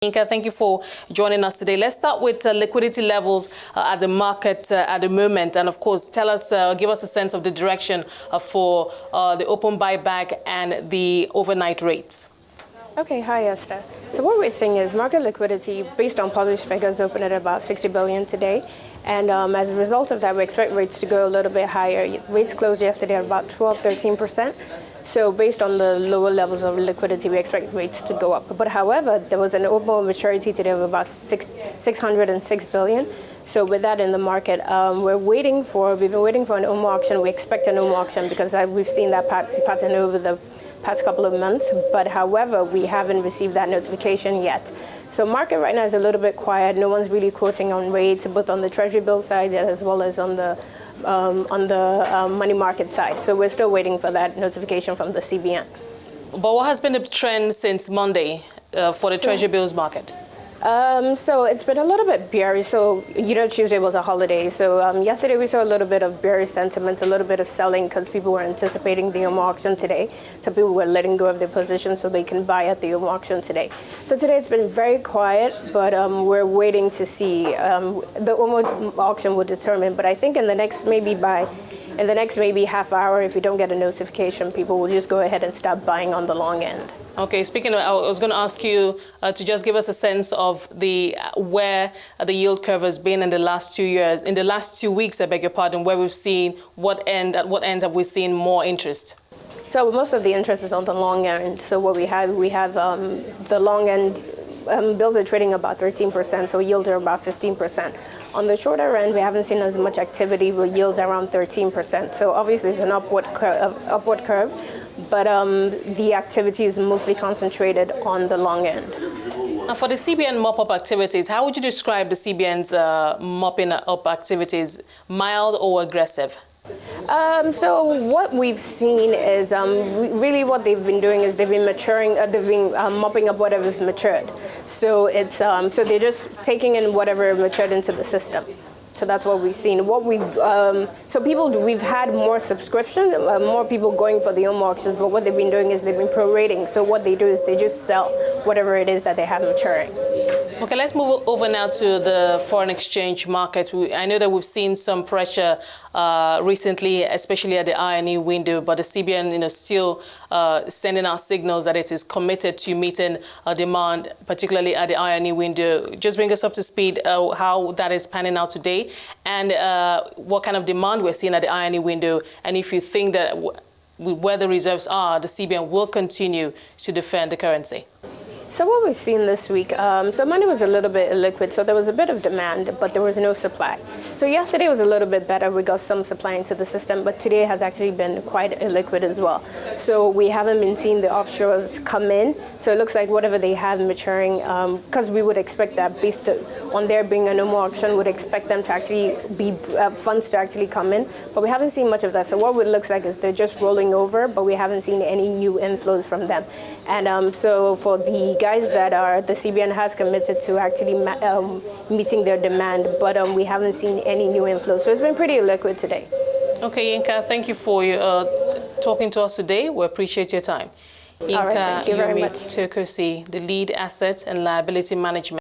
Yinka, thank you for joining us today. Let's start with liquidity levels at the market at the moment. And of course, give us a sense of the direction for the open buyback and the overnight rates. Okay, hi Esther. So what we're seeing is market liquidity based on published figures open at about 60 billion today. And as a result of that, we expect rates to go a little bit higher. Rates closed yesterday at about 13%. So based on the lower levels of liquidity, we expect rates to go up. But however, there was an open maturity today of about 606 billion. So with that in the market, we've been waiting for an OMO auction. We expect an OMO auction because we've seen that pattern over the past couple of months. But however, we haven't received that notification yet. So market right now is a little bit quiet. No one's really quoting on rates, both on the Treasury-Bill side as well as on the money market side. So we're still waiting for that notification from the CBN. But what has been the trend since Monday for the Treasury-Bills market? So it's been a little bit bearish. So, Tuesday was a holiday. So yesterday we saw a little bit of bearish sentiments, a little bit of selling because people were anticipating the OMO auction today. So people were letting go of their positions so they can buy at the OMO auction today. So today it's been very quiet, but we're waiting to see. The OMO auction will determine, but I think in the next maybe half hour, if you don't get a notification, people will just go ahead and start buying on the long end. Okay, speaking of, I was going to ask you to just give us a sense of where the yield curve has been in the last 2 years, in the last 2 weeks, I beg your pardon, where we've seen at what ends have we seen more interest? So most of the interest is on the long end. So what we have the long end. Bills are trading about 13%, so yields are about 15%. On the shorter end, we haven't seen as much activity with yields around 13%. So obviously it's an upward curve, but the activity is mostly concentrated on the long end. Now for the CBN mop-up activities, how would you describe the CBN's mopping up activities, mild or aggressive? So what we've seen is really what they've been doing is they've been mopping up whatever's matured. So it's so they're just taking in whatever matured into the system. So that's what we've seen. We've had more subscription, more people going for the OMO auctions, but what they've been doing is they've been prorating. So what they do is they just sell whatever it is that they have maturing. Okay, let's move over now to the foreign exchange market. I know that we've seen some pressure recently, especially at the INE window, but the CBN, still sending out signals that it is committed to meeting demand, particularly at the INE window. Just bring us up to speed how that is panning out today and what kind of demand we're seeing at the INE window, and if you think that where the reserves are, the CBN will continue to defend the currency. So what we've seen this week, so money was a little bit illiquid, so there was a bit of demand, but there was no supply. So yesterday was a little bit better. We got some supply into the system, but today has actually been quite illiquid as well. So we haven't been seeing the offshores come in. So it looks like whatever they have maturing, because we would expect that based on there being a OMO auction, would expect them to actually be funds to actually come in. But we haven't seen much of that. So what it looks like is they're just rolling over, but we haven't seen any new inflows from them. And so for the guys that the CBN has committed to actually meeting their demand, but we haven't seen any new inflows. So it's been pretty liquid today. Okay, Yinka, thank you for talking to us today. We appreciate your time. Yinka Yomi-Tokosi, the lead asset and liability management.